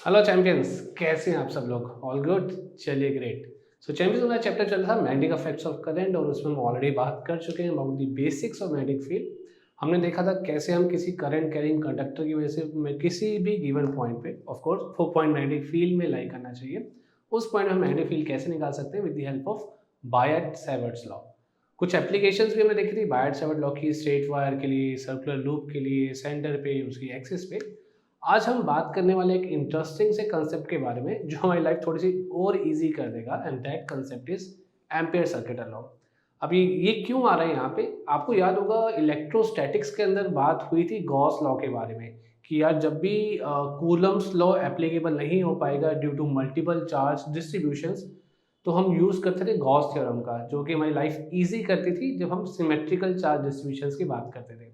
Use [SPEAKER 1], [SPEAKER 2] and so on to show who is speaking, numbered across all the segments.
[SPEAKER 1] Hello champions, कैसे हैं आप सब लोग? All good? चलिए ग्रेट। सो चैंपियंस, हमारा चैप्टर चल रहा था मैग्नेटिक इफेक्ट्स ऑफ करंट और उसमें हम ऑलरेडी बात कर चुके हैं about the basics of magnetic field. हमने देखा था कैसे हम किसी करंट कैरिंग कंडक्टर की वजह से किसी भी गिवन पॉइंट पे ऑफ कोर्स वो पॉइंट मैग्नेटिक फील्ड में लाई करना चाहिए। उस पॉइंट में हम मैग्नेटिक फील्ड कैसे निकाल सकते हैं with the help of Biot Savart's law. कुछ एप्लीकेशंस भी हमने देखी थी बायट-सैवर्ट लॉ की, स्ट्रेट वायर के लिए, सर्कुलर लूप के लिए, सेंटर पे, उसकी एक्सिस पे। आज हम बात करने वाले एक इंटरेस्टिंग से कंसेप्ट के बारे में जो हमारी लाइफ थोड़ी सी और इजी कर देगा, and that concept is ampere circuit law. अभी ये क्यों आ रहा है यहाँ पे? आपको याद होगा इलेक्ट्रोस्टैटिक्स के अंदर बात हुई थी गॉस लॉ के बारे में कि यार जब भी कूलम्स लॉ एप्लीकेबल नहीं हो पाएगा due to multiple charge distributions, तो हम यूज़ करते थे गॉस थ्योरम का, जो कि हमारी लाइफ ईजी करती थी जब हम सिमेट्रिकल चार्ज डिस्ट्रीब्यूशंस की बात करते थे।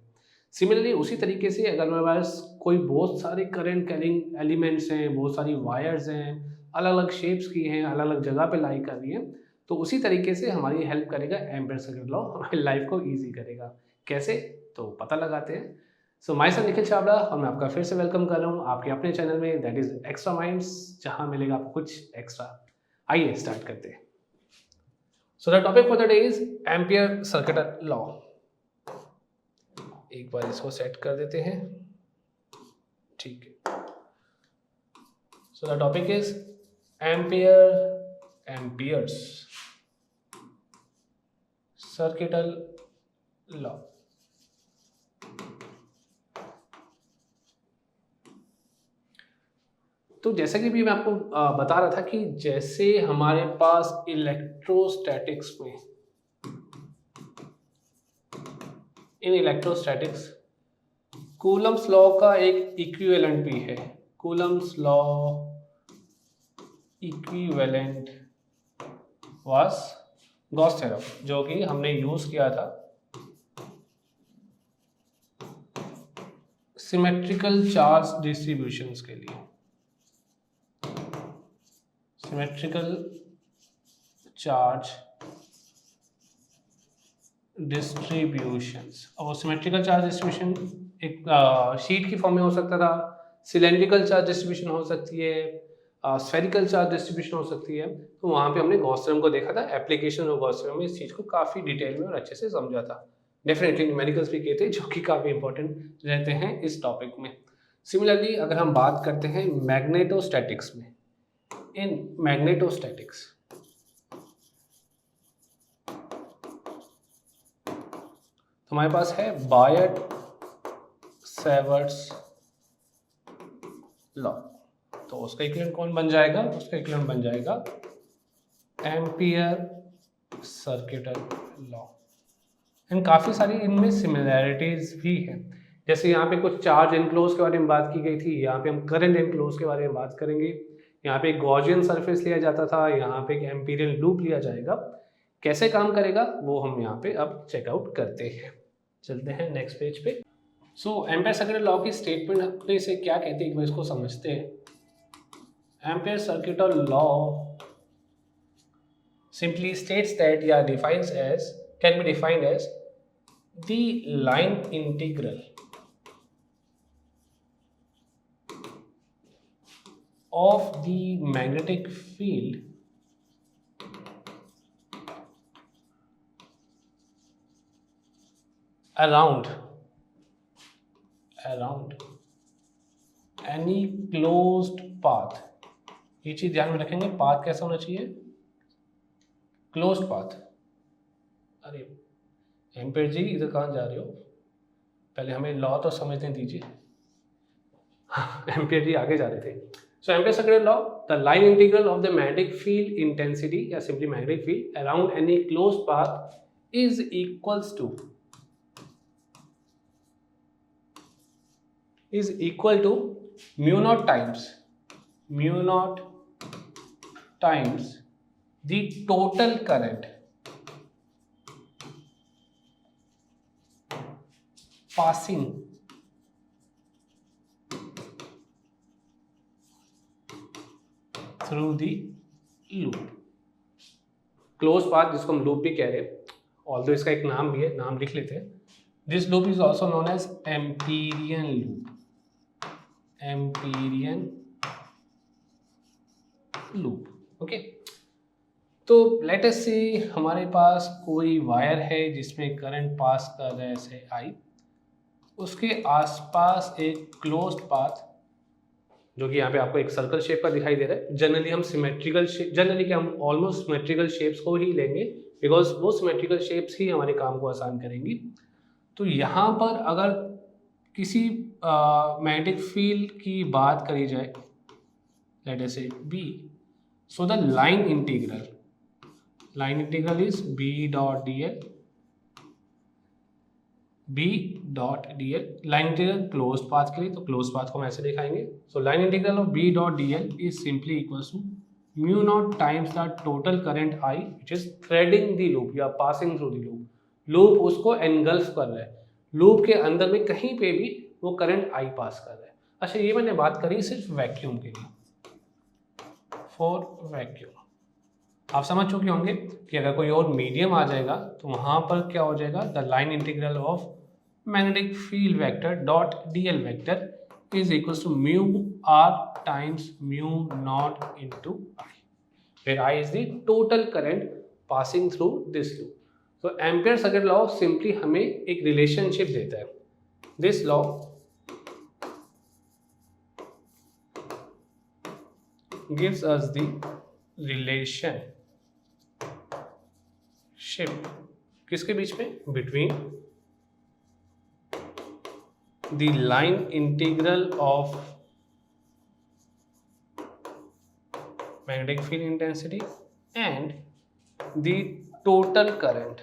[SPEAKER 1] सिमिलरली उसी तरीके से अगर मेरे पास कोई बहुत सारे करंट कैरिंग एलिमेंट्स हैं, बहुत सारी वायर्स हैं, अलग अलग शेप्स की हैं, अलग अलग जगह पे लाई कर रही हैं, तो उसी तरीके से हमारी हेल्प करेगा एम्पियर सर्किट लॉ, हमारी लाइफ को ईजी करेगा। कैसे? तो पता लगाते हैं। So my self Nikhil Chhabra और मैं आपका फिर से वेलकम कर रहा हूँ आपके अपने चैनल में, दैट इज एक्स्ट्रा माइंड्स, जहाँ मिलेगा आपको कुछ एक्स्ट्रा। आइए स्टार्ट करते हैं। So the topic for the day is ampere circuit law. एक बार इसको सेट कर देते हैं। ठीक है। So the topic is amperes circuital law. तो जैसे कि भी मैं आपको बता रहा था कि जैसे हमारे पास इलेक्ट्रोस्टैटिक्स में, इन इलेक्ट्रोस्टैटिक्स कूलम्स लॉ का एक इक्विवेलेंट भी है। Coulomb's law equivalent was Gauss theorem, जो कि हमने यूज किया था सिमेट्रिकल चार्ज डिस्ट्रीब्यूशंस के लिए। सिमेट्रिकल चार्ज डिस्ट्रीब्यूशंस, और सिमेट्रिकल चार्ज डिस्ट्रीब्यूशन एक शीट की फॉर्म में हो सकता था, सिलेंड्रिकल चार्ज डिस्ट्रीब्यूशन हो सकती है, स्फेरिकल चार्ज डिस्ट्रीब्यूशन हो सकती है। तो वहाँ पे हमने गॉस थ्योरम को देखा था, एप्लीकेशन ऑफ गॉस थ्योरम में इस चीज़ को काफ़ी डिटेल में और अच्छे से समझा था। डेफिनेटली न्यूमेरिकल्स भी किए थे, जो कि काफ़ी इंपॉर्टेंट रहते हैं इस टॉपिक में। सिमिलरली अगर हम बात करते हैं मैग्नेटोस्टैटिक्स में, इन मैग्नेटोस्टैटिक्स तो हमारे पास है बायट-सैवर्ट्स लॉ। तो उसका इक्विवेलेंट कौन बन जाएगा? उसका इक्विवेलेंट बन जाएगा एम्पियर सर्किट लॉ। एंड काफ़ी सारी इनमें सिमिलैरिटीज भी हैं। जैसे यहाँ पे कुछ चार्ज एनक्लोज के बारे में बात की गई थी, यहाँ पे हम करंट एनक्लोज के बारे में बात करेंगे। यहाँ पे एक गॉसियन सरफेस लिया जाता था, यहाँ पे एक एम्पीरियल लूप लिया जाएगा। कैसे काम करेगा वो हम यहाँ पे अब चेकआउट करते हैं। चलते हैं नेक्स्ट पेज पे। सो एम्पियर सर्किट लॉ की स्टेटमेंट अपने से क्या कहते हैं, एक बार इसको समझते हैं। Ampere circuit law simply states that can be defined as the line integral of the magnetic field around any closed path। ये चीज ध्यान में रखेंगे, पाथ कैसा होना चाहिए? Closed path. अरे एम्पियर जी इधर कहाँ जा रहे हो? पहले हमें लॉ तो समझने दीजिए। एम्पियर जी आगे जा रहे थे। So ampere circuit law, the line integral of the magnetic field intensity या simply magnetic field around any closed path is equal to mu naught times the total current passing through the loop। Close path जिसको हम loop भी कह रहे हैं, although इसका एक नाम भी है, नाम लिख लेते हैं। This loop is also known as Amperian loop. Amperian loop. Okay, तो लेट अस सी हमारे पास कोई वायर है जिसमें करंट पास कर रहा है से आई, उसके आसपास एक क्लोज्ड पाथ जो कि यहाँ पे आपको एक सर्कल शेप का दिखाई दे रहा है। जनरली हम सिमेट्रिकल शेप, जनरली क्या हम ऑलमोस्ट सिमेट्रिकल शेप्स को ही लेंगे बिकॉज वो सिमेट्रिकल शेप्स ही हमारे काम को आसान करेंगी। तो यहाँ पर अगर किसी मैग्नेटिक फील्ड की बात करी जाए, let us say B, so the line integral is B dot D L, B dot D L, line integral close path के लिए, तो क्लोज पाथ को हम ऐसे दिखाएंगे। So line integral of B dot D L is simply equals to mu naught times the total current I which is threading the loop या passing through the loop. Loop उसको engulf कर रहा है, loop के अंदर में कहीं पे भी वो करंट आई पास कर रहा है। अच्छा, ये मैंने बात करी सिर्फ वैक्यूम के लिए, फॉर वैक्यूम। आप समझ चुके होंगे कि अगर कोई और मीडियम आ जाएगा तो वहां पर क्या हो जाएगा, the line integral of magnetic field vector dot DL vector is equals to mu R times mu naught into I, where I is the total current passing through this loop. तो Ampere circuit law simply हमें एक relationship देता है। This law gives us the relationship किसके बीच में, between the line integral of magnetic field intensity and the total current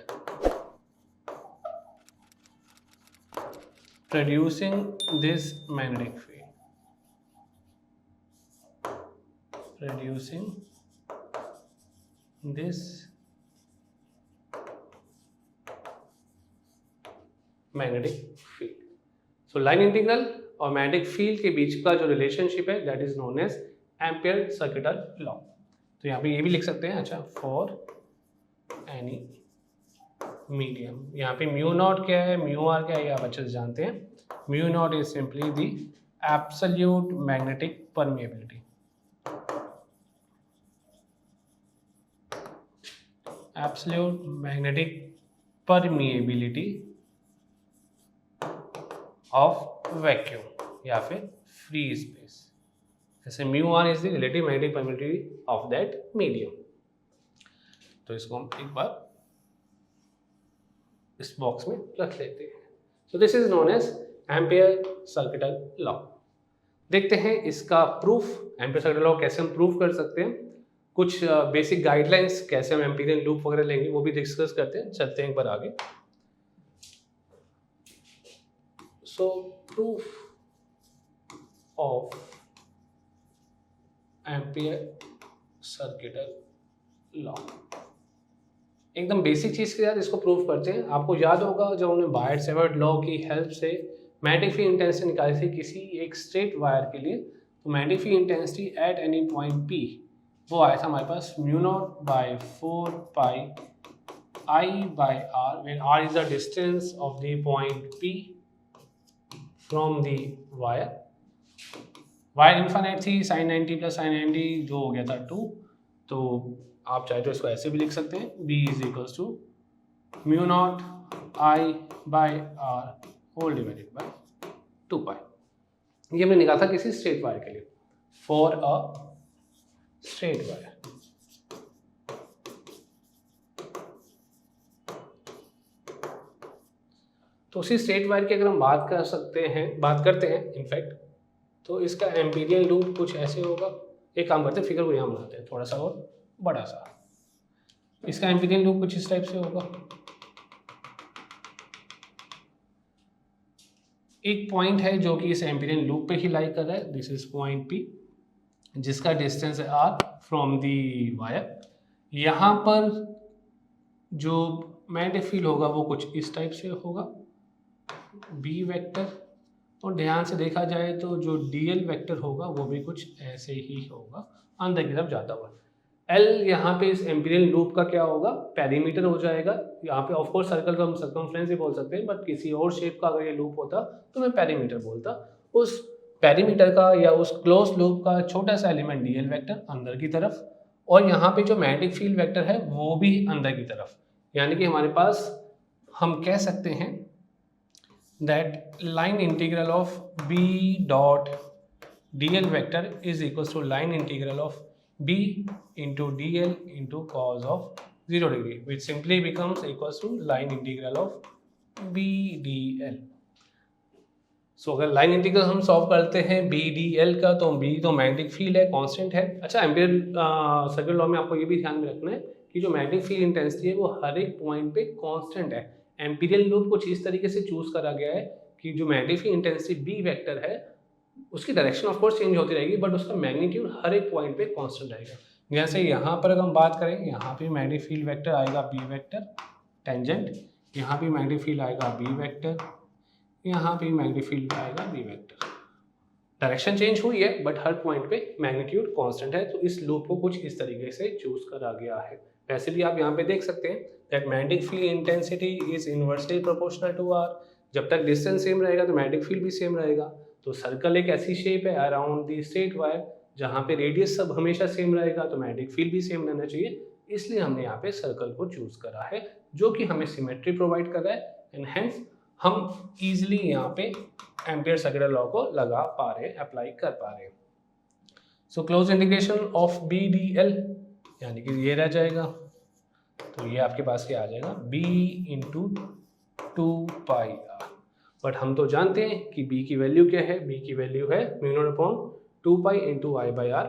[SPEAKER 1] producing this magnetic field, producing this magnetic field. So line integral और magnetic field के बीच का जो relationship है that is known as Ampere circuital law. तो यहाँ पे ये भी लिख सकते हैं, अच्छा, फॉर एनी मीडियम। यहाँ पे म्यू नॉट क्या है, म्यू आर क्या है, ये आप अच्छे से जानते हैं। Mu naught is simply the absolute magnetic permeability, absolute magnetic permeability of vacuum या फिर फ्री स्पेस। जैसे mu R is the relative magnetic permeability of that medium. तो इसको हम एक बार इस बॉक्स में रख लेते हैं। So this is known as Ampere circuital law. देखते हैं इसका प्रूफ, एम्पियर सर्किटल लॉ कैसे हम प्रूफ कर सकते हैं, कुछ बेसिक गाइडलाइंस कैसे हम एम्पीरियल लूप वगैरह लेंगे वो भी डिस्कस करते हैं। चलते हैं एक बार आगे। सो proof of ampere circuital law, एकदम बेसिक चीज के साथ इसको प्रूफ करते हैं। आपको याद होगा जब हमने बायट-सेवर्ट लॉ की हेल्प से मैग्नेटिक फील्ड इंटेंसिटी निकाली थी किसी एक स्ट्रेट वायर के लिए, तो magnetic field intensity at any point P वो आया था हमारे पास mu naught by 4 pi I by R, when R is the distance of the point P from the wire. Wire infinite थी, साइन 90 प्लस साइन 90 जो हो गया था 2। तो आप चाहे तो इसको ऐसे भी लिख सकते हैं, b is equals to mu naught I by R whole divided by 2 pi. ये हमने निकाला था किसी स्ट्रेट वायर के लिए, फॉर अ स्ट्रेट वायर। तो उसी स्ट्रेट वायर की अगर हम बात करते हैं इनफैक्ट, तो इसका एम्पीरियल लूप कुछ ऐसे होगा। एक काम करते हैं, फिगर को यहाँ बनाते हैं थोड़ा सा और बड़ा सा। इसका एम्पीरियल लूप कुछ इस टाइप से होगा। एक पॉइंट है जो कि इस एम्पीरियल लूप पे ही लाई कर रहा है, दिस इज पॉइंट पी, जिसका डिस्टेंस है आर फ्रॉम दी वायर। यहाँ पर जो मैग्नेटिक फील्ड होगा वो कुछ इस टाइप से होगा, बी वेक्टर, और ध्यान से देखा जाए तो जो डीएल वेक्टर होगा वो भी कुछ ऐसे ही होगा अंदर की तरफ जाता हुआ। एल यहाँ पे इस एम्पीरियल लूप का क्या होगा, पेरीमीटर हो जाएगा। यहाँ पे ऑफ कोर्स सर्कल को हम सर्कमफ्रेंस ही बोल सकते हैं, बट किसी और शेप का अगर ये लूप होता तो मैं पेरीमीटर बोलता। उस पेरीमीटर का या उस क्लोज लूप का छोटा सा एलिमेंट डीएल वेक्टर अंदर की तरफ, और यहाँ पे जो मैग्नेटिक फील्ड वेक्टर है वो भी अंदर की तरफ। यानी कि हमारे पास हम कह सकते हैं that line integral of B dot dl vector is equals to line integral of b into dl into cos of 0 degree, which simply becomes equals to line integral of b dl. सो अगर line integral हम solve करते हैं B D L का, तो B तो magnetic field है, constant है। अच्छा, एम्पियर सर्किट लॉ में आपको ये भी ध्यान में रखना है कि जो मैग्नेटिक फील्ड इंटेंसिटी है वो हर एक पॉइंट पे कांस्टेंट है। एम्पीरियल लूप कुछ इस तरीके से चूज करा गया है कि जो magnetic field intensity B vector है उसकी डायरेक्शन ऑफ कोर्स चेंज होती रहेगी, बट उसका मैग्नीट्यूड हर एक पॉइंट पे कांस्टेंट रहेगा। जैसे यहाँ पर अगर हम बात करें, यहाँ पे मैग्नेटिक फील्ड वेक्टर आएगा बी वेक्टर टेंजेंट, यहाँ पे मैग्नेटिक फील्ड आएगा बी वेक्टर, यहाँ पे मैग्नेटिक फील्ड आएगा बी वेक्टर। डायरेक्शन चेंज हुई है बट हर पॉइंट पे मैग्नीट्यूड कांस्टेंट है, तो इस लूप को कुछ इस तरीके से चूज करा गया है। वैसे भी आप यहाँ पे देख सकते हैं that magnetic field intensity is inversely proportional to R. जब तक डिस्टेंस सेम रहेगा तो मैग्नेटिक फील्ड भी सेम रहेगा। तो सर्कल एक ऐसी शेप है अराउंड दी स्ट्रेट वायर जहाँ पे रेडियस सब हमेशा सेम रहेगा, तो मैग्नेटिक फील्ड भी सेम रहना चाहिए। इसलिए हमने यहाँ पे सर्कल को चूज करा है जो कि हमें सिमेट्री प्रोवाइड कर रहा है, एंड हेंस हम इजीली यहाँ पे एम्पियर सर्किट लॉ को लगा पा रहे हैं, अप्लाई कर पा रहे हैं। So close integration of B D L यानी कि ये रह जाएगा, तो ये आपके पास क्या आ जाएगा b इंटू 2πr। बट हम तो जानते हैं कि b की वैल्यू क्या है, b की वैल्यू है μ0/2π इंटू i/r।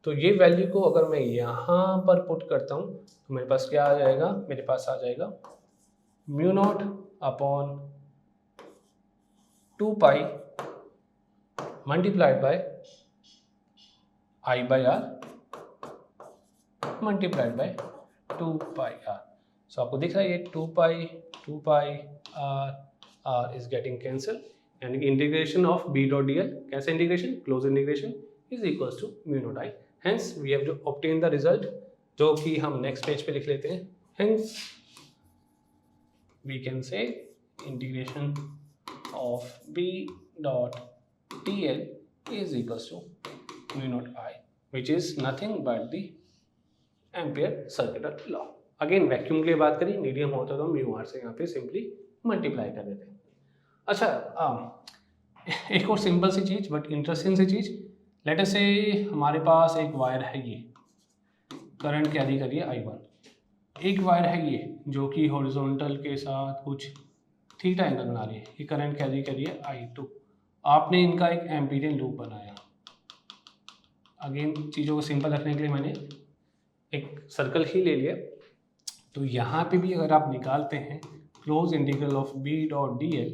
[SPEAKER 1] तो ये वैल्यू को अगर मैं यहाँ पर पुट करता हूँ तो मेरे पास क्या आ जाएगा, मेरे पास आ जाएगा μ0/2π multiplied by i/r multiplied by 2πr। So आपको दिख रहा है ये 2π r is getting cancel, यानी कि integration of b dot dl, कैसे integration, close integration is equals to μ0 i। Hence we have to obtain the result, जो कि हम नेक्स्ट पेज पे लिख लेते हैं। Hence we can say integration of b dot dl is equals to μ0 i, which is nothing but the ampere circuit law. Again vacuum के लिए बात करें, मीडियम होता तो म्यू आर से यहाँ पे सिंपली मल्टीप्लाई कर देते हैं। अच्छा, एक और सिंपल सी चीज़ बट इंटरेस्टिंग सी चीज़, लेट अस से हमारे पास एक वायर है, ये करंट कैरी करिए I1। एक वायर है ये जो कि हॉरिजॉन्टल के साथ कुछ थीटा एंगल बना रही है, ये करंट कैरी करिए I2। आपने इनका एक एम्पीरियन लूप बनाया। अगेन चीज़ों को सिंपल रखने के लिए मैंने एक सर्कल ही ले लिया। तो यहाँ पे भी अगर आप निकालते हैं close integral of b dot D L,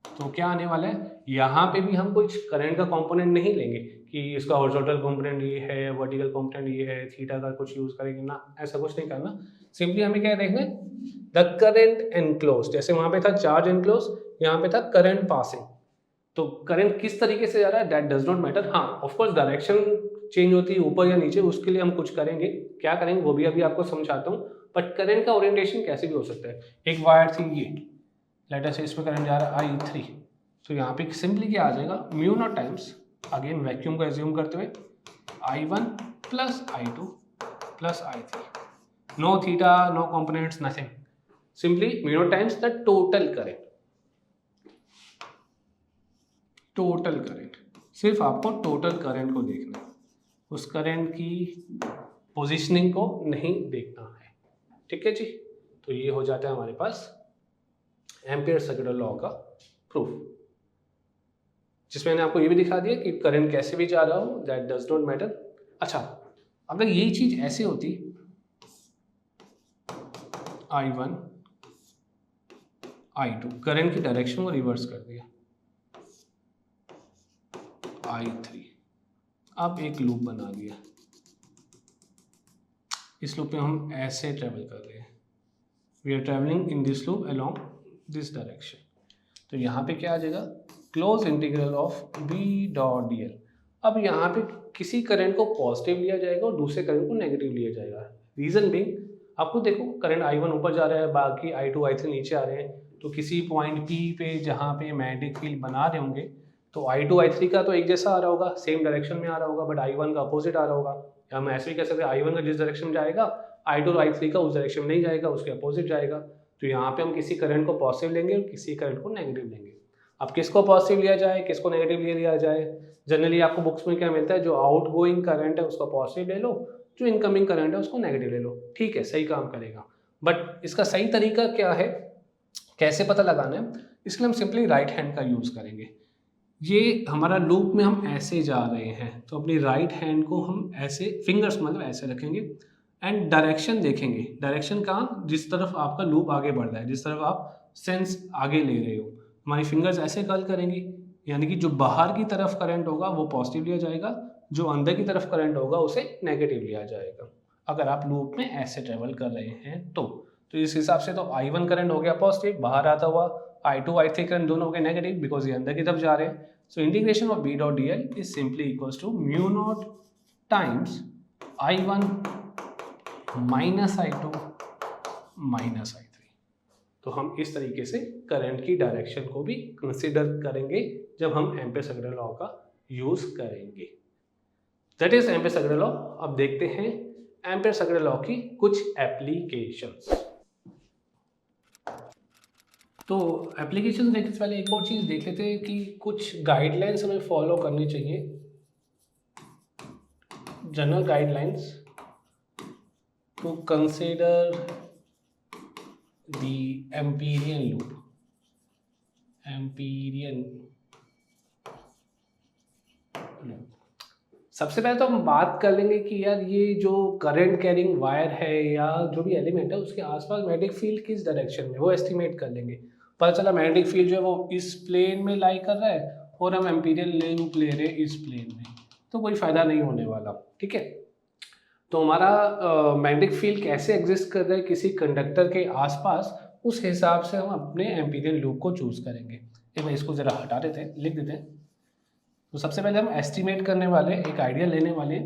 [SPEAKER 1] तो क्या आने वाला है, यहाँ पे भी हम कुछ करंट का कंपोनेंट नहीं लेंगे कि इसका हॉरिजॉन्टल कंपोनेंट ये है, वर्टिकल कंपोनेंट ये है, थीटा का कुछ यूज़ करेंगे ना, ऐसा कुछ नहीं करना। सिंपली हमें क्या देखना है, द करंट एनक्लोज। जैसे वहाँ पे था चार्ज एनक्लोज, यहाँ पे था करंट पासिंग। तो करंट किस तरीके से जा रहा है दैट डज नॉट मैटर। हाँ, ऑफकोर्स डायरेक्शन चेंज होती है ऊपर या नीचे, उसके लिए हम कुछ करेंगे, क्या करेंगे वो भी अभी आपको समझाता हूँ। बट करंट का ओरिएंटेशन कैसे भी हो सकता है। एक वायर थी ये, लेट अस से इसमें करंट जा रहा है I3, तो यहाँ पे सिंपली क्या आ जाएगा μ0 टाइम्स, अगेन वैक्यूम को एज्यूम करते हुए I1 plus I2 plus I3, no theta no components nothing, simply μ0 times the total current. Total current, सिर्फ आपको टोटल करंट को देखना है, उस करंट की पोजीशनिंग को नहीं देखना है, ठीक है जी। तो ये हो जाता है हमारे पास एम्पियर सर्किट लॉ का प्रूफ, जिसमें मैंने आपको ये भी दिखा दिया कि करंट कैसे भी जा रहा हो दैट डज नॉट मैटर। अच्छा, अगर यही चीज ऐसे होती I1 I2, करंट की डायरेक्शन को रिवर्स कर दिया I3, अब एक लूप बना दिया, इस लूप में हम ऐसे ट्रेवल कर रहे हैं, we are travelling in this loop along this direction. तो यहाँ पे क्या आ जाएगा, close integral of b dot dl। अब यहाँ पे किसी करंट को पॉजिटिव लिया जाएगा और दूसरे करंट को नेगेटिव लिया जाएगा। रीजन बीइंग, आपको देखो करंट I1 ऊपर जा रहा है, बाकी I2 I3 नीचे आ रहे हैं, तो किसी पॉइंट P पे जहाँ पे मैग्नेटिक फील्ड बना रहे होंगे तो I2 I3 का तो एक जैसा आ रहा होगा, सेम डायरेक्शन में आ रहा होगा, बट I1 का अपोजिट आ रहा होगा। या हम ऐसे भी कह सकते हैं I1 का जिस डायरेक्शन में जाएगा I2 और I3 का उस डायरेक्शन में नहीं जाएगा, उसके अपोजिट जाएगा। तो यहाँ पे हम किसी करंट को पॉजिटिव लेंगे और किसी करंट को नेगेटिव लेंगे। अब किसको पॉजिटिव लिया जाए, किसको नेगेटिव लिया जाए? जनरली आपको बुक्स में क्या मिलता है, जो आउट गोइंग करंट है उसको पॉजिटिव ले लो, जो इनकमिंग करंट है उसको नेगेटिव ले लो। ठीक है, सही काम करेगा। बट इसका सही तरीका क्या है, कैसे पता लगाना है? इसके लिए हम सिंपली राइट हैंड का यूज़ करेंगे। ये हमारा लूप में हम ऐसे जा रहे हैं, तो अपनी राइट हैंड को हम ऐसे फिंगर्स मतलब ऐसे रखेंगे एंड डायरेक्शन देखेंगे। डायरेक्शन कहाँ, जिस तरफ आपका लूप आगे बढ़ रहा है, जिस तरफ आप सेंस आगे ले रहे हो, हमारी फिंगर्स ऐसे कर्ल करेंगी। यानी कि जो बाहर की तरफ करंट होगा वो पॉजिटिव लिया जाएगा, जो अंदर की तरफ करंट होगा उसे नेगेटिव लिया जाएगा, अगर आप लूप में ऐसे ट्रेवल कर रहे हैं तो इस हिसाब से तो I1 करंट हो गया पॉजिटिव बाहर आता हुआ, I2 I3 करंट दोनों हो गए नेगेटिव बिकॉज ये अंदर की तरफ जा रहे हैं। So integration of B dot DL is simply equals to mu naught times I1 minus I2 minus I3। तो हम इस तरीके से करंट की डायरेक्शन को भी कंसिडर करेंगे जब हम एम्पीयर-सेकेंड लॉ का यूज करेंगे। That is ampere-second law. अब देखते हैं एम्पीयर-सेकेंड लॉ की कुछ एप्लीकेशंस। तो एप्लीकेशन देखने से पहले एक और चीज़ देख लेते हैं कि कुछ गाइडलाइंस हमें फॉलो करनी चाहिए, general guidelines to consider the Amperian loop. सबसे पहले तो हम बात कर लेंगे कि यार ये जो करंट कैरिंग वायर है या जो भी एलिमेंट है उसके आसपास मैग्नेटिक फील्ड किस डायरेक्शन में, वो एस्टिमेट कर लेंगे। पता चला मैग्नेटिक फील्ड जो है वो इस प्लेन में लाई कर रहा है और हम एम्पीरियल लूप ले रहे हैं इस प्लेन में, तो कोई फ़ायदा नहीं होने वाला। ठीक है, तो हमारा मैग्नेटिक फील्ड कैसे एग्जिस्ट कर रहा है किसी कंडक्टर के आसपास, उस हिसाब से हम अपने एम्पीरियल लूप को चूज़ करेंगे। एक बार इसको ज़रा हटा देते हैं, लिख देते हैं। तो सबसे पहले हम एस्टिमेट करने वाले, एक आइडिया लेने वाले,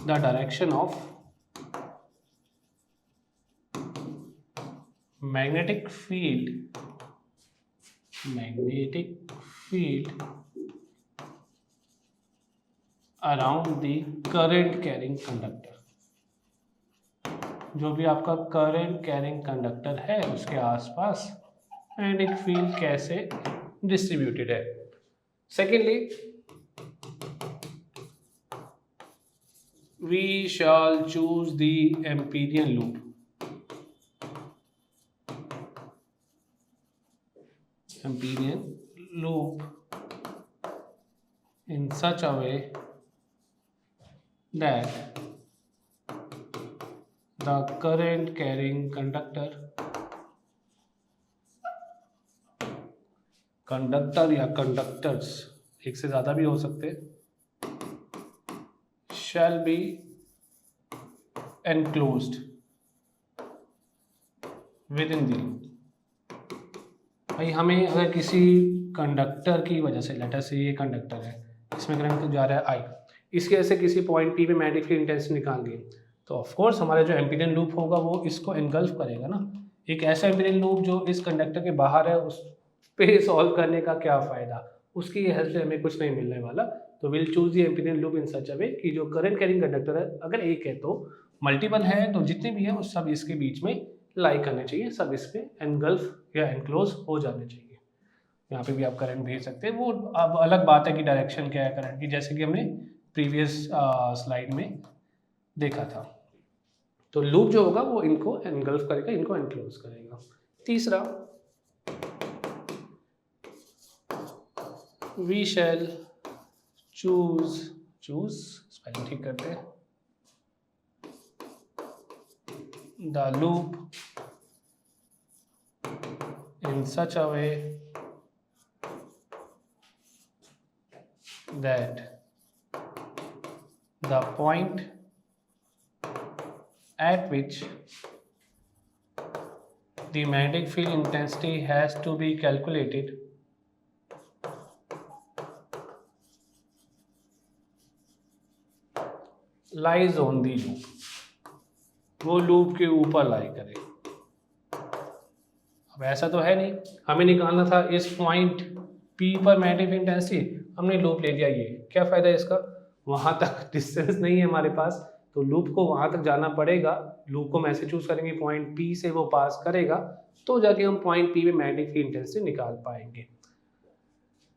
[SPEAKER 1] the direction of magnetic field around the current carrying conductor। जो भी आपका करंट कैरिंग कंडक्टर है उसके आसपास मैग्नेटिक फील्ड कैसे डिस्ट्रीब्यूटेड है। Secondly, we shall choose the Amperian loop. Amperian loop in such a way that the current carrying conductor या conductors, एक से ज़्यादा भी हो सकते, shall be enclosed within the loop। भाई हमें अगर किसी कंडक्टर की वजह से, लेटर से ये कंडक्टर है, इसमें करंट जा रहा है I, इसके वजह से किसी पॉइंट P पे मैग्नेटिक फील्ड इंटेंसिटी निकालनी है, तो ऑफ कोर्स हमारा जो एम्पीरियन लूप होगा वो इसको एनगल्फ करेगा ना। एक ऐसा एम्पीरियन लूप जो इस कंडक्टर के बाहर है उस पे सॉल्व करने का क्या फ़ायदा, उसकी हेल्प से हमें कुछ नहीं मिलने वाला। तो will choose the Amperian loop in such a way कि जो करंट कैरिंग कंडक्टर है अगर एक है तो मल्टीपल है तो जितने भी है वो सब इसके बीच में लाई करने चाहिए, सब इस पे एनगल्फ या एनक्लोज हो जाने चाहिए। यहाँ पे भी आप करंट भेज सकते हैं, वो अब अलग बात है कि डायरेक्शन क्या है करंट की, जैसे कि हमने प्रीवियस स्लाइड में देखा था। तो लूप जो होगा वो इनको एनगल्फ करेगा, इनको एनक्लोज करेगा। तीसरा, वी शैल चूज स्पेलिंग ठीक करते हैं, the loop in such a way that the point at which the magnetic field intensity has to be calculated lies on the loop, वो लूप के ऊपर लाई करे। अब वैसा तो है नहीं, हमें निकालना था इस पॉइंट P पर मैग्नेटिक फील्ड इंटेंसिटी, हमने लूप ले लिया। ये क्या फ़ायदा है इसका, वहाँ तक डिस्टेंस नहीं है हमारे पास, तो लूप को वहाँ तक जाना पड़ेगा। लूप को हम ऐसे चूज़ करेंगे पॉइंट P से वो पास करेगा, तो जाके हम पॉइंट P पे मैग्नेटिक फील्ड इंटेंसिटी निकाल पाएंगे।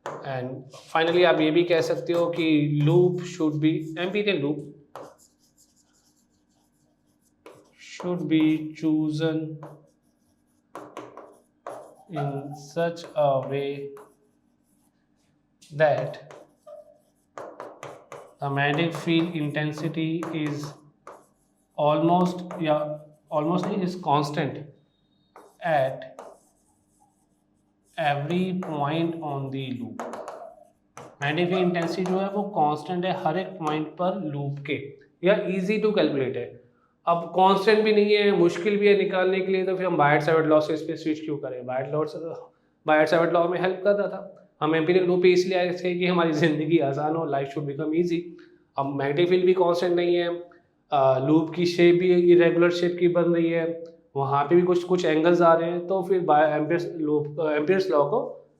[SPEAKER 1] एंड फाइनली आप ये भी कह सकते हो कि loop should be, Amperian loop should be chosen in such a way that the magnetic field intensity is almost is constant at every point on the loop। Magnetic field intensity जो है वो कांस्टेंट है हर एक point पर loop के, या easy to calculate है। अब कांस्टेंट भी नहीं है, मुश्किल भी है निकालने के लिए, तो फिर हम बायट-सावर्ट लॉ से इस पे स्विच क्यों करें। बायट-सावर्ट लॉ में हेल्प कर रहा था, हम एम्पिरिकल लूप पे इसलिए आए थे कि हमारी ज़िंदगी आसान हो, लाइफ शुड बिकम ईजी। अब मैग्नेटिक फील्ड भी कांस्टेंट नहीं है, लूप की शेप भी इरेगुलर शेप की बन रही है, वहाँ पे भी कुछ एंगल्स आ रहे हैं, तो फिर एम्पियर्स लॉ को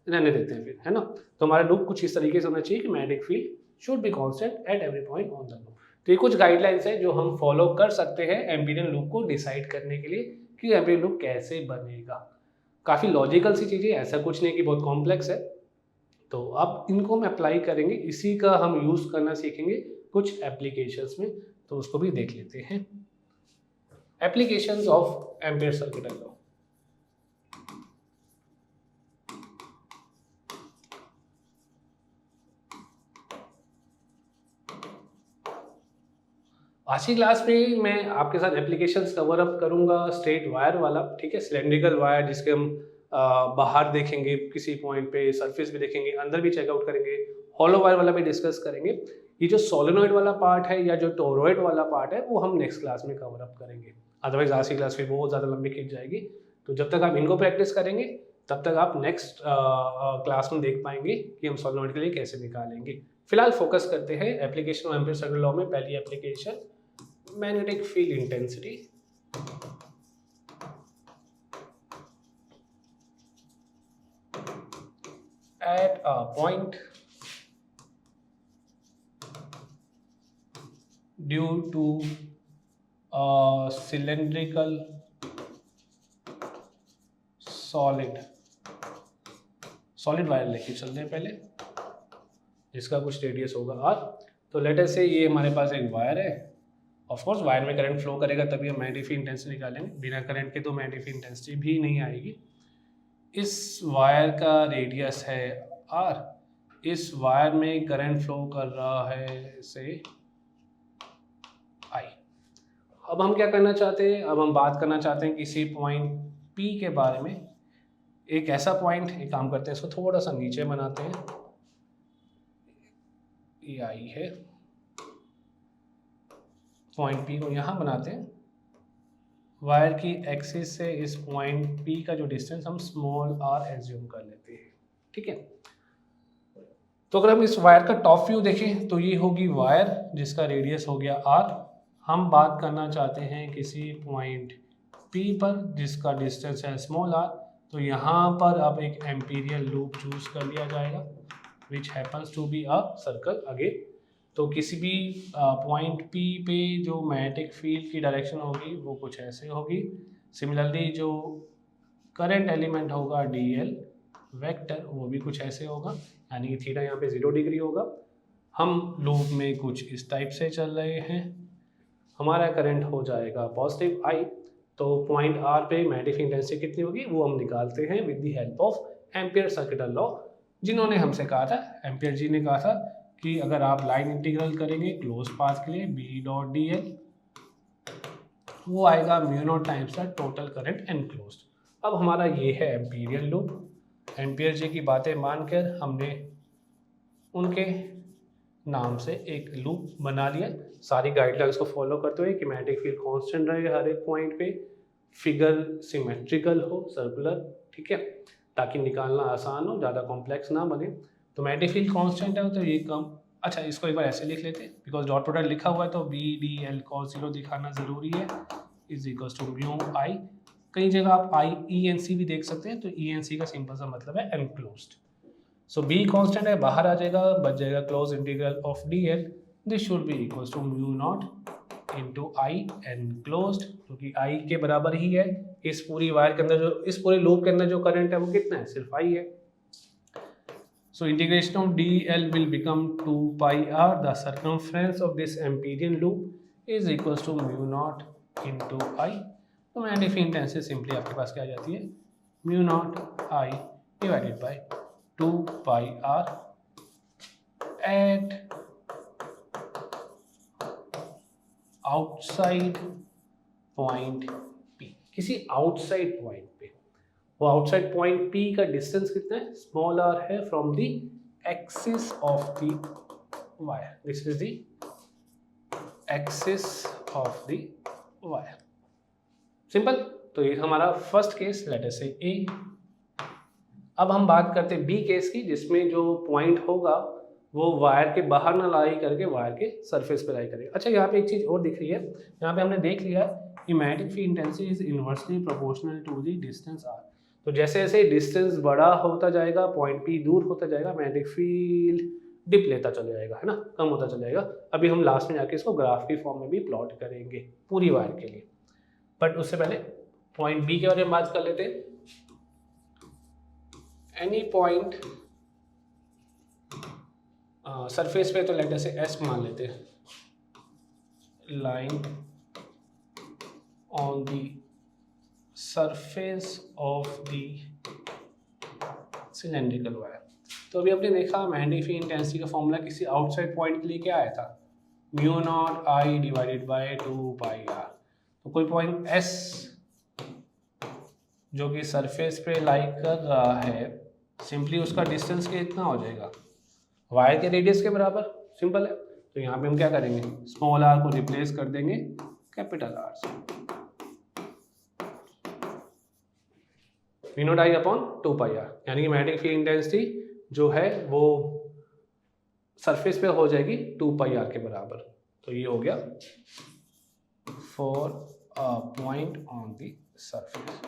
[SPEAKER 1] रहने देते हैं फिर, है ना। तो हमारा लूप कुछ इस तरीके से होना चाहिए कि magnetic field should be constant at every point on the loop. तो ये कुछ गाइडलाइंस है जो हम फॉलो कर सकते हैं एम्पिरिकल लूप को डिसाइड करने के लिए कि एम्पिरिकल लूप कैसे बनेगा। काफ़ी लॉजिकल सी चीज़ें, ऐसा कुछ नहीं कि बहुत कॉम्प्लेक्स है। तो अब इनको हम अप्लाई करेंगे, इसी का हम यूज़ करना सीखेंगे कुछ एप्लीकेशंस में, तो उसको भी देख लेते हैं। Applications of ampere circuit law. आज की क्लास में मैं आपके साथ एप्लीकेशंस कवर अप करूंगा स्ट्रेट वायर वाला, ठीक है, सिलेंड्रिकल वायर जिसके हम बाहर देखेंगे किसी पॉइंट पे, सरफेस भी देखेंगे, अंदर भी चेकआउट करेंगे, हॉलो वायर वाला भी डिस्कस करेंगे। ये जो सोलेनॉइड वाला पार्ट है या जो टोरॉइड वाला पार्ट है वो हम नेक्स्ट क्लास में कवर अप करेंगे, अदरवाइज आज की क्लास में बहुत ज़्यादा लंबी खींच जाएगी। तो जब तक आप इनको प्रैक्टिस करेंगे तब तक आप नेक्स्ट क्लास में देख पाएंगे कि हम सोलेनॉइड के लिए कैसे निकालेंगे। फिलहाल फोकस करते हैं application of ampere circuit law में। पहली application magnetic field intensity at a point due to a cylindrical solid wire लेके चलते हैं पहले, जिसका कुछ रेडियस होगा r। तो लेट अस से ये हमारे पास एक वायर है, ऑफ कोर्स वायर में करंट फ्लो करेगा तभी हम मैग्नेटिक फील्ड इंटेंसिटी निकालेंगे, बिना करंट के तो मैग्नेटिक फील्ड इंटेंसिटी भी नहीं आएगी। इस वायर का रेडियस है r, इस वायर में करंट फ्लो कर रहा है से I। अब हम क्या करना चाहते हैं, अब हम बात करना चाहते हैं किसी पॉइंट P के बारे में। एक ऐसा पॉइंट, एक काम करते हैं, इसको थोड़ा सा नीचे बनाते हैं, ये I है, पॉइंट P को यहाँ बनाते हैं। वायर की एक्सिस से इस पॉइंट P का जो डिस्टेंस हम स्मॉल r एज्यूम कर लेते हैं, ठीक है। तो अगर हम इस वायर का टॉप व्यू देखें तो ये होगी वायर जिसका रेडियस हो गया r। हम बात करना चाहते हैं किसी पॉइंट P पर जिसका डिस्टेंस है स्मॉल r, तो यहाँ पर अब एक एम्पीरियल लूप चूज कर लिया जाएगा which happens to be a circle again. तो किसी भी पॉइंट P पे जो मैग्नेटिक फील्ड की डायरेक्शन होगी वो कुछ ऐसे होगी। सिमिलरली जो करंट एलिमेंट होगा dl वेक्टर, वो भी कुछ ऐसे होगा, यानी कि थीटा यहाँ पे 0 डिग्री होगा। हम लूप में कुछ इस टाइप से चल रहे हैं, हमारा करंट हो जाएगा पॉजिटिव I। तो पॉइंट R पे मैग्नेटिक फील्ड इंटेंसिटी कितनी होगी वो हम निकालते हैं with the help of ampere circuit law, जिन्होंने हमसे कहा था, एम्पियर जी ने कहा था कि अगर आप लाइन इंटीग्रल करेंगे क्लोज पाथ के लिए B डॉट dl, वो आएगा mu naught times the total current enclosed. अब हमारा ये है एम्पीरियल लूप। एम्पियर जी की बातें मानकर हमने उनके नाम से एक लूप बना लिया, सारी गाइडलाइंस को फॉलो करते हुए कि मैग्नेटिक फील्ड कांस्टेंट रहे हर एक पॉइंट पे, फिगर सिमेट्रिकल हो, सर्कुलर, ठीक है, ताकि निकालना आसान हो, ज़्यादा कॉम्प्लेक्स ना बने। तो मैग्नेटिक फील्ड कांस्टेंट है तो ये कम, अच्छा इसको एक बार ऐसे लिख लेते हैं, बिकॉज डॉट प्रोडक्ट लिखा हुआ है तो B D L cos 0 दिखाना ज़रूरी है, is equals to mu I कई जगह आप ENC भी देख सकते हैं, तो ENC का सिंपल सा मतलब है एनक्लोज्ड। सो बी कांस्टेंट है, बाहर आ जाएगा, बच जाएगा close integral of dl, this should be equal to mu naught into I enclosed, क्योंकि आई के बराबर ही है। इस पूरी वायर के अंदर जो, इस पूरे लूप के अंदर जो करंट है वो कितना है, सिर्फ आई है। So integration of dl will become 2 pi r. The circumference of this Amperian loop is equals to mu naught into I. तो मैग्नेटिक फील्ड इंटेंसिटी सिंपली आपके पास क्या आ जाती है, mu naught I divided by 2 pi r at outside point P, किसी outside point पे। वो outside point P का distance कितना है, स्मॉल r है, from the axis of the wire. This is the axis of the wire. Simple. तो ये हमारा फर्स्ट केस, लेट अस से A। अब हम बात करते हैं B केस की, जिसमें जो पॉइंट होगा वो वायर के बाहर ना लाई करके वायर के सरफेस पे लाई करेगा। अच्छा, यहाँ पे एक चीज़ और दिख रही है, यहाँ पे हमने देख लिया magnetic field intensity is inversely proportional to the distance r। तो जैसे जैसे डिस्टेंस बड़ा होता जाएगा, पॉइंट P दूर होता जाएगा, मैग्नेटिक फील्ड डिप लेता चला जाएगा, है ना, कम होता चला जाएगा। अभी हम लास्ट में जाके इसको ग्राफ की फॉर्म में भी प्लॉट करेंगे पूरी वायर के लिए, बट उससे पहले पॉइंट B के बारे में बात कर लेते हैं। एनी पॉइंट सरफेस पे, तो लेट अस से S मान लेते हैं, line on the surface of the cylindrical wire. तो अभी आपने देखा मैग्नेटिक फील्ड इंटेंसिटी का फॉर्मूला किसी आउटसाइड पॉइंट के लिए क्या आया था, mu naught I divided by 2 pi R. तो कोई पॉइंट S जो कि सरफेस पे लाई कर रहा है, सिंपली उसका डिस्टेंस कितना हो जाएगा, वायर के रेडियस के बराबर। सिंपल है। तो यहाँ पे हम क्या करेंगे, स्मॉल r को रिप्लेस कर देंगे कैपिटल R से, mu naught I upon 2 pi r, यानी कि मैग्नेटिक फील्ड इंटेंसिटी जो है वो सरफेस पे हो जाएगी 2 पाई r के बराबर। तो ये हो गया for a point on the surface.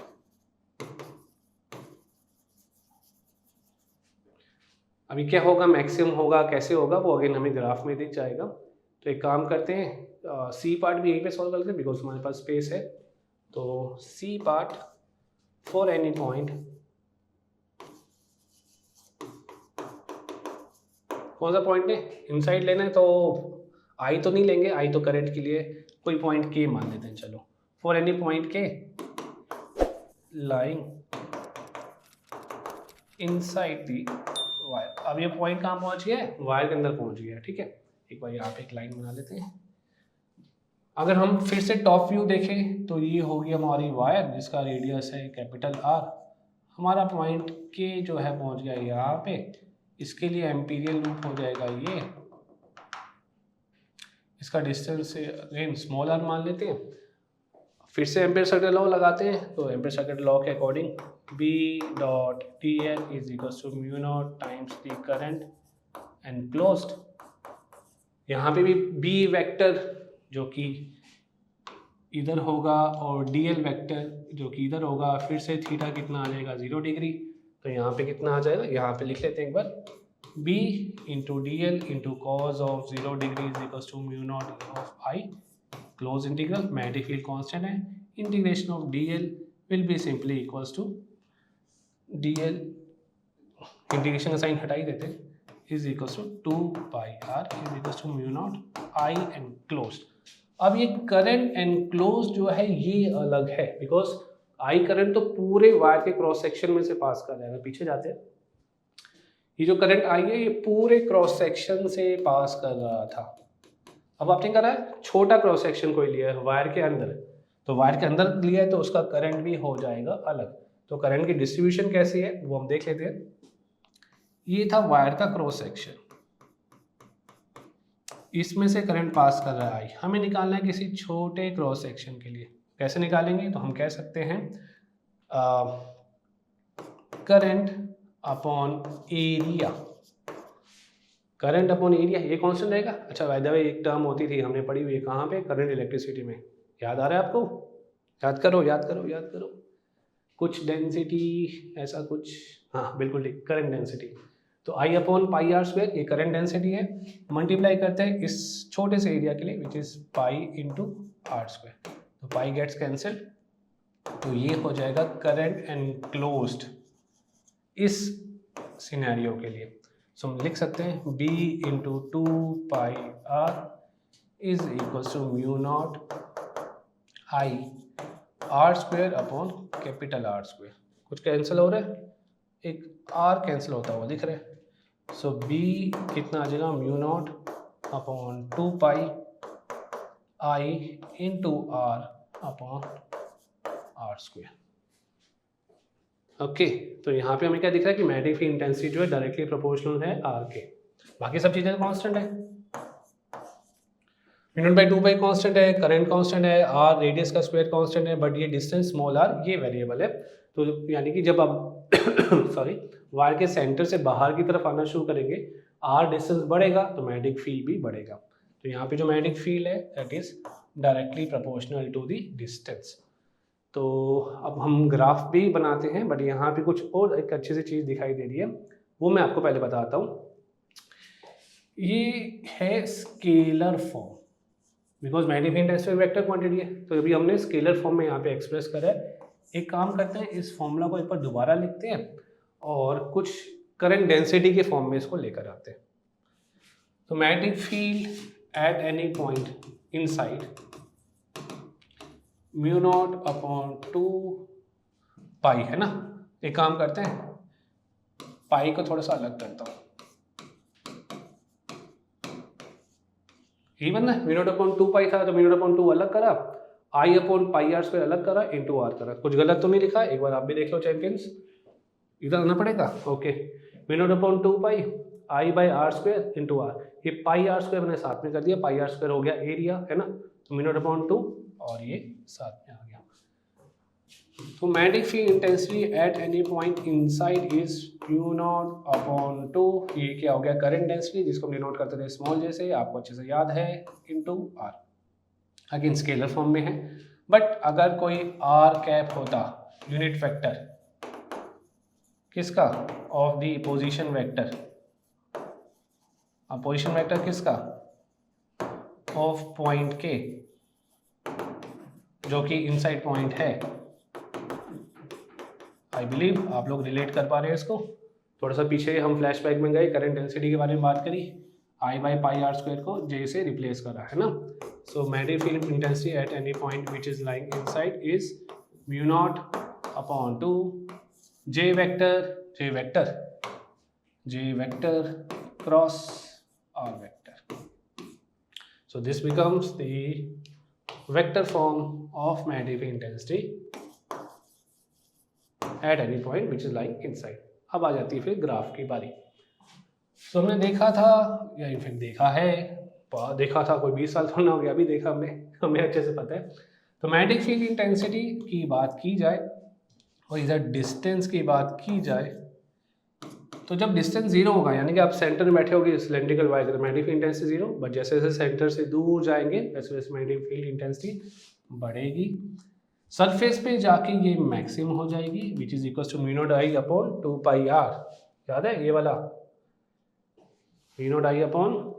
[SPEAKER 1] अभी क्या होगा, मैक्सिमम होगा, कैसे होगा वो अगेन हमें ग्राफ में दिख जाएगा। तो एक काम करते हैं, सी पार्ट भी यहीं पे सॉल्व करते हैं बिकॉज हमारे पास स्पेस है। तो C part for any point, कौन सा पॉइंट है, इनसाइड लेना है, तो आई तो नहीं लेंगे, आई तो करंट के लिए कोई पॉइंट के मान लेते हैं। चलो, फॉर एनी पॉइंट के लाइंग इनसाइड दी वायर। अब ये पॉइंट कहाँ पहुंच गया है, वायर के अंदर पहुंच गया है। ठीक है, एक बार यहाँ पे एक लाइन बना लेते हैं। अगर हम फिर से टॉप व्यू देखें तो ये होगी हमारी वायर जिसका रेडियस है कैपिटल R। हमारा पॉइंट के जो है पहुंच गया यहाँ पे, इसके लिए एम्पीरियल लूप हो जाएगा ये, इसका डिस्टेंस अगेन स्मॉल r मान लेते हैं। फिर से एम्पियर सर्किट लॉ लगाते हैं। तो एम्पियर सर्किट लॉ के according B dot dl is equal to mu naught times the current enclosed. यहाँ पे भी B वेक्टर जो कि इधर होगा और dl वेक्टर जो कि इधर होगा, फिर से थीटा कितना आ जाएगा 0 डिग्री। तो यहाँ पे कितना आ जाएगा, यहाँ पे लिख लेते हैं एक बार, B into dl into cos of 0 degree is equal to mu naught of I close integral, magnetic field constant है, integration of dl will be simply equals to dl, integration का साइन हटा ही देते हैं, is equals to 2 pi r is equals to mu naught I enclosed. अब ये current enclosed जो है ये अलग है, बिकॉज I करंट तो पूरे वायर के क्रॉस सेक्शन में से पास कर जाएगा। पीछे जाते हैं, ये जो करंट I है ये पूरे क्रॉस सेक्शन से पास कर रहा था। अब आपने कहा है छोटा क्रॉस सेक्शन कोई लिया है वायर के अंदर, तो वायर के अंदर लिया है तो उसका करंट भी हो जाएगा अलग। तो करंट की डिस्ट्रीब्यूशन कैसी है वो हम देख लेते हैं। ये था वायर का क्रॉस सेक्शन, इसमें से करंट पास कर रहा है I, हमें निकालना है किसी छोटे क्रॉस सेक्शन के लिए। कैसे निकालेंगे, तो हम कह सकते हैं current upon area, current upon area ये कांस्टेंट रहेगा। अच्छा, बाय द वे एक टर्म होती थी हमने पढ़ी हुई है, कहाँ पे, करंट इलेक्ट्रिसिटी में, याद आ रहा है आपको, याद करो याद करो याद करो, कुछ डेंसिटी ऐसा कुछ, हाँ बिल्कुल ठीक, करंट डेंसिटी। तो I upon pi R square ये करंट डेंसिटी है, मल्टीप्लाई करते हैं इस छोटे से एरिया के लिए which is pi into R square, तो पाई गेट्स कैंसिल्ड, तो ये हो जाएगा करंट एनक्लोज्ड इस सिनेरियो के लिए। सो हम लिख सकते हैं B into two pi R is equals to mu naught I R square upon capital R square. कुछ कैंसिल हो रहा है, एक आर कैंसिल होता हुआ दिख रहा है। सो बी कितना आ जाएगा, mu naught upon two pi I into R upon R square. Okay, तो यहाँ पे हमें क्या दिख रहा है कि मैग्नेटिक फील्ड इंटेंसिटी जो है डायरेक्टली प्रोपोर्शनल है आर के, बाकी सब चीज़ें कांस्टेंट है, mu naught by two pi constant है, करंट कांस्टेंट है, आर रेडियस का स्क्वायर कांस्टेंट है, बट ये डिस्टेंस स्मॉल आर ये वेरिएबल है। तो यानी कि जब आप सॉरी वायर के सेंटर से बाहर की तरफ आना शुरू करेंगे, आर डिस्टेंस बढ़ेगा तो मैग्नेटिक फील्ड भी बढ़ेगा। तो यहाँ पे जो मैग्नेटिक फील्ड है that is directly proportional to the distance. तो अब हम ग्राफ भी बनाते हैं, बट यहाँ पे कुछ और एक अच्छी सी चीज़ दिखाई दे रही है, वो मैं आपको पहले बताता हूँ। ये है scalar form, because magnetic field intensity vector quantity है, तो अभी हमने स्केलर फॉर्म में यहाँ पे एक्सप्रेस करा है। एक काम करते हैं, इस फॉर्मूला को एक बार दोबारा लिखते हैं और कुछ करंट डेंसिटी के फॉर्म में इसको लेकर आते हैं। तो magnetic field at any point inside mu naught upon two pi है ना। एक काम करते हैं, पाई को थोड़ा सा अलग करता हूँ, इवन है, म्यू नॉट अपॉन टू पाई था तो म्यू नॉट अपॉन टू अलग करा, आई अपॉन पाई आर स्क्वायर अलग करा, इंटू आर करा। कुछ गलत तो नहीं लिखा है, एक बार आप भी देख लो चैंपियंस, इधर आना पड़ेगा। Okay, mu naught upon two pi I by R square into R, ये पाई आर स्क्वायर मैंने साथ में कर दिया, पाई आर स्क्वायर हो गया एरिया है ना, तो म्यू नॉट अपॉन टू और ये साथ में आ गया। तो magnetic field intensity at any point inside is mu naught upon to, ये क्या हो गया करंट डेंसिटी जिसको हम डिनोट करते थे स्मॉल जैसे, आपको अच्छे से याद है, into R. Again scalar form में है, बट अगर कोई आर कैप होता यूनिट वेक्टर किसका, ऑफ द पोजीशन वेक्टर, अब पोजीशन वेक्टर किसका, ऑफ पॉइंट के जो कि इनसाइड पॉइंट है। आई बिलीव आप लोग रिलेट कर पा रहे हैं इसको। थोड़ा सा पीछे हम फ्लैशबैक में गए, करंट डेंसिटी के बारे में बात करी, I by pi R square को जे से रिप्लेस करा है ना। So magnetic field intensity at any point which is lying inside is mu naught upon two J vector cross R vector. So this becomes the vector form of magnetic field intensity at any point which is lying inside. अब आ जाती है फिर graph की बारी। तो हमने देखा था, या इनफैक्ट देखा था कोई 20 साल थोड़ा ना हो गया, अभी देखा हमें अच्छे से पता है। तो मैग्नेटिक फील्ड इंटेंसिटी की बात की जाए और इधर डिस्टेंस की बात की जाए, तो जब डिस्टेंस जीरो होगा, यानी कि आप सेंटर में बैठे होगे सिलेंड्रिकल वायर के, magnetic field intensity zero, but जैसे जैसे सेंटर से दूर जाएंगे वैसे वैसे मैग्नेटिक फील्ड इंटेंसिटी बढ़ेगी। सरफेस पे जाके ये मैक्सिमम हो जाएगी which is equal to mu naught I upon two pi R. याद है ये वाला, mu naught I upon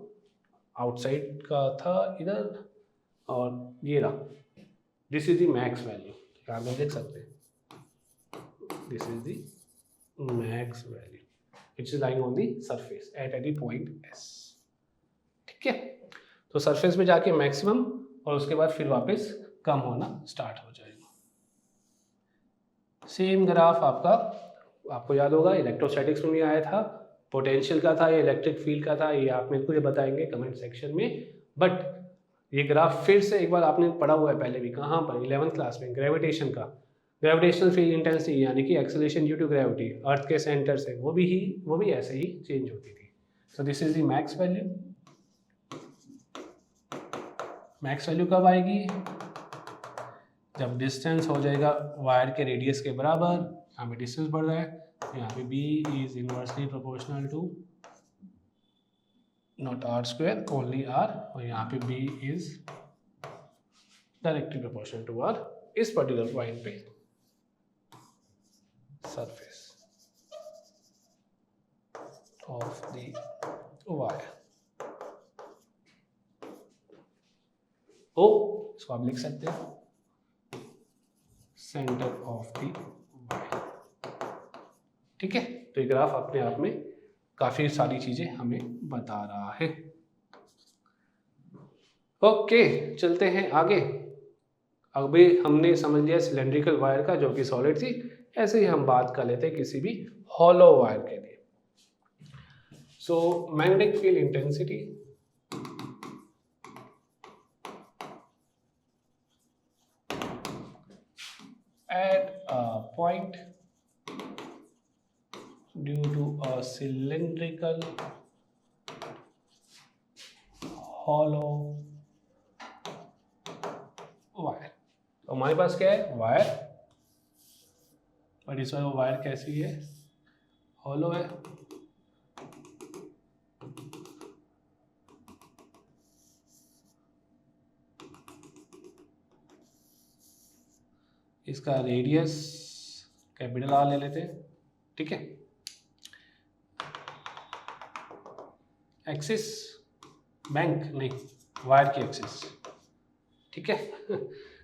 [SPEAKER 1] outside का था इधर, और ये रहा, this is the max value, यहाँ पे देख सकते हैं, this is the max value which is lying on the surface at any point S. ठीक है, तो सरफेस में जाके मैक्सिमम और उसके बाद फिर वापस कम होना स्टार्ट हो जाएगा। सेम ग्राफ आपको याद होगा, इलेक्ट्रोस्टैटिक्स में भी आया था, पोटेंशियल का था, ये इलेक्ट्रिक फील्ड का था, ये आप मेरे को ये बताएंगे कमेंट सेक्शन में। बट ये ग्राफ फिर से एक बार आपने पढ़ा हुआ है पहले भी, कहाँ पर, 11th क्लास में, ग्रेविटेशन का, ग्रेविटेशनल फील्ड इंटेंसिटी यानी कि एक्सेलरेशन ड्यू टू ग्रेविटी अर्थ के सेंटर से, वो भी ऐसे ही चेंज होती थी। सो this is the max value. Max value कब आएगी, जब डिस्टेंस हो जाएगा वायर के रेडियस के बराबर। यहाँ पे डिस्टेंस बढ़ रहा है, यहाँ पे b is inversely proportional to not R square, only r, और यहाँ पे b is directly proportional to r इस पर्टिकुलर पॉइंट पे। Surface of the wire. ओ इसको आप लिख सकते हैं सेंटर ऑफ द वायर। ठीक है, तो ये ग्राफ अपने आप में काफी सारी चीजें हमें बता रहा है। ओके, चलते हैं आगे। अभी हमने समझ लिया सिलेंड्रिकल वायर का जो कि सॉलिड थी, ऐसे ही हम बात कर लेते हैं किसी भी हॉलो वायर के लिए। सो magnetic field intensity at a point due to a cylindrical hollow wire। तो हमारे पास क्या है, वायर, और इस बार वो वायर कैसी है, हॉलो है। इसका रेडियस कैपिटल आर ले लेते हैं। ठीक है, एक्सिस बैंक नहीं, वायर की एक्सिस। ठीक है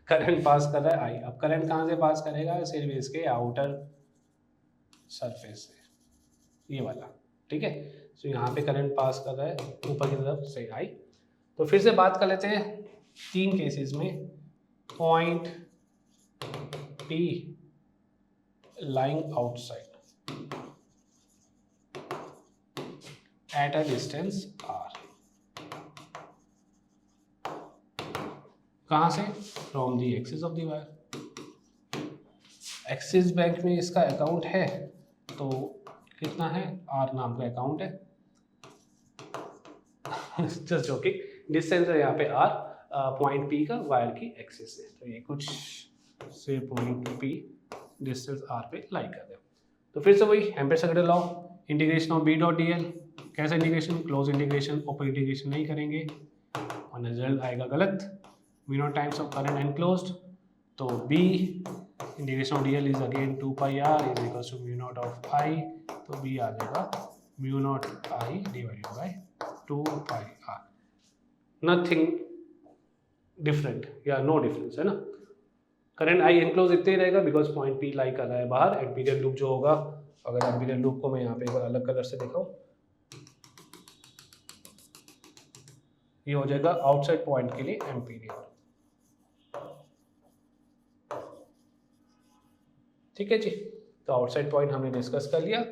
[SPEAKER 1] करंट पास कर रहा है आई। अब करंट कहाँ से पास करेगा, सिर्फ इसके आउटर सरफेस से, ये वाला। ठीक है, तो यहाँ पे करंट पास कर रहा है ऊपर की तरफ से आई। तो फिर से बात कर लेते हैं 3 केसेस में। Point P lying outside at a distance R। कहाँ से, from the axis of the wire. Axis bank में इसका अकाउंट है, तो कितना है, R नाम का अकाउंट है। जस्ट जोकिंग, डिस्टेंस है यहाँ पे R, पॉइंट P का वायर की एक्सिस से। तो ये कुछ से पॉइंट P डिस्टेंस R पे लाई कर दे। तो फिर से वही Ampere second law, integration of B dot dl। कैसा integration, close integration, open integration नहीं करेंगे और रिजल्ट आएगा गलत। V naught times of current enclosed, तो B integration of dl is again 2 pi r is equal to mu naught of I। तो B आ जाएगा mu naught I divided by 2 pi r। Nothing different या no difference है ना। Current I enclose इतना ही रहेगा because point P लाई कर रहा है बाहर। एम्पीरियल लूप जो होगा, अगर एम्पीरियल लूप को मैं यहाँ पे एक बार अलग कलर से दिखाऊं, ये हो जाएगा आउटसाइड पॉइंट के लिए एम्पीरियल। ठीक है जी, तो आउटसाइड पॉइंट हमने डिस्कस कर लिया।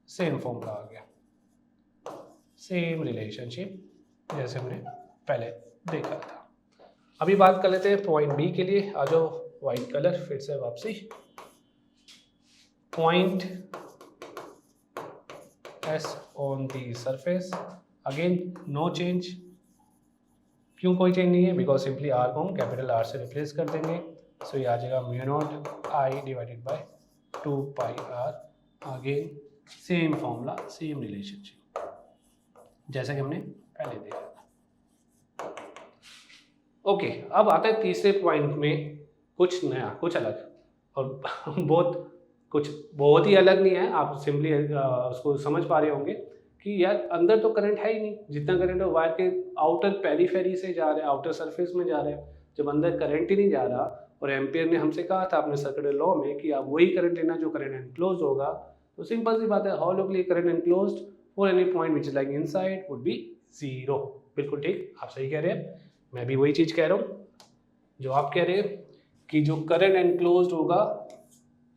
[SPEAKER 1] सेम फॉर्मूला आ गया, सेम रिलेशनशिप जैसे हमने पहले देखा था। अभी बात कर लेते हैं पॉइंट बी के लिए। आ जाओ वाइट कलर, फिर से वापसी। Point S on the surface, again no change. क्यों कोई चेंज नहीं है, बिकॉज सिंपली आर को हम कैपिटल आर से रिप्लेस कर देंगे। सो ये आ जाएगा mu naught I divided by 2 pi R. Again same formula, same relationship जैसा कि हमने पहले देखा था। ओके, अब आता है तीसरे पॉइंट में कुछ नया, कुछ अलग, और बहुत ही अलग नहीं है। आप सिंपली उसको समझ पा रहे होंगे कि यार अंदर तो करंट है ही नहीं। जितना करंट है वायर के आउटर पेरीफेरी से जा रहा है, आउटर सरफेस में जा रहा है। जब अंदर करंट ही नहीं जा रहा, और एम्पियर ने हमसे कहा था अपने सर्किट लॉ में कि आप वही करंट लेना जो करंट एनक्लोज होगा, तो सिंपल सी बात है, हॉलो के लिए current enclosed for any point which is like inside would be 0। बिल्कुल ठीक, आप सही कह रहे हैं, मैं भी वही चीज़ कह रहा हूँ जो आप कह रहे हैं कि जो करंट एनक्लोज्ड होगा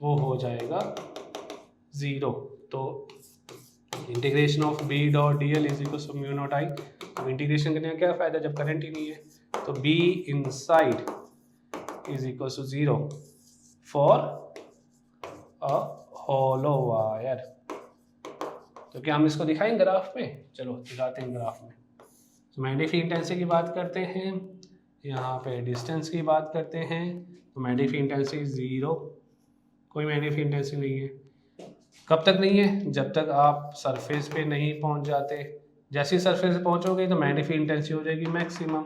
[SPEAKER 1] वो हो जाएगा 0। तो integration of B dot dl is equal to mu naught I. अब इंटीग्रेशन करने का क्या फ़ायदा जब करंट ही नहीं है, तो B inside is equal to 0 for a hollow wire. तो क्या हम इसको दिखाएंगे ग्राफ में? चलो दिखाते हैं ग्राफ में। तो मैग्नेटिक फील्ड इंटेंसिटी की बात करते हैं, यहाँ पे डिस्टेंस की बात करते हैं। तो मैग्नेटिक फील्ड इंटेंसिटी 0, कोई मैग्नेटिक फील्ड इंटेंसिटी नहीं है। कब तक नहीं है? जब तक आप सरफेस पे नहीं पहुंच जाते। जैसे ही सरफेस पे पहुंचोगे तो मैग्नेटिक फील्ड इंटेंसिटी हो जाएगी मैक्सिमम,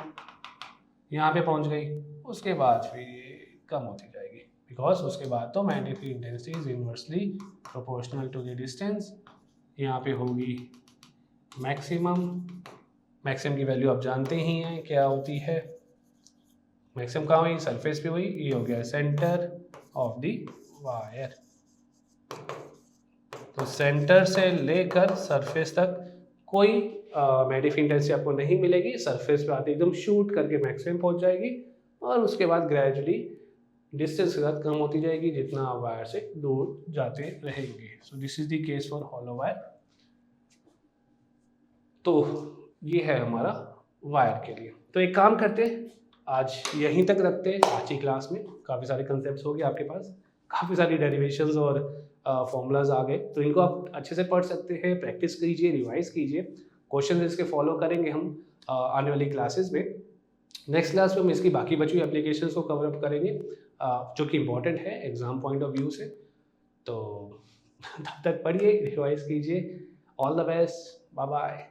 [SPEAKER 1] यहाँ पे पहुंच गई, उसके बाद फिर कम होती जाएगी। बिकॉज उसके बाद तो magnetic field intensity is inversely proportional to the distance. यहाँ पे होगी मैक्सिमम, मैक्सिमम की वैल्यू आप जानते ही हैं क्या होती है, मैक्सिमम कहाँ हुई, सरफेस पे हुई, ये हो गया सेंटर ऑफ द वायर। तो सेंटर से लेकर सरफेस तक कोई मैग्नेटिक फील्ड इंटेंसिटी आपको नहीं मिलेगी, सरफेस पे आते एकदम शूट करके मैक्सिमम पहुंच जाएगी और उसके बाद ग्रेजुअली डिस्टेंस के साथ कम होती जाएगी जितना आप वायर से दूर जाते रहेंगे। सो this is the case for hollow wire. तो ये है हमारा वायर के लिए। तो एक काम करते हैं, आज यहीं तक रखते हैं। आज की क्लास में काफ़ी सारे कंसेप्ट हो गए आपके पास, काफ़ी सारी डेरिवेशंस और फॉर्मूलाज आ गए, तो इनको आप अच्छे से पढ़ सकते हैं, प्रैक्टिस कीजिए, रिवाइज कीजिए। क्वेश्चन इसके फॉलो करेंगे हम आने वाली क्लासेस में। नेक्स्ट क्लास में हम इसकी बाकी बची हुई एप्लीकेशंस को कवर अप करेंगे जो कि इम्पोर्टेंट है एग्जाम पॉइंट ऑफ व्यू से। तो तब तक पढ़िए, रिवाइज कीजिए। All the best, bye bye.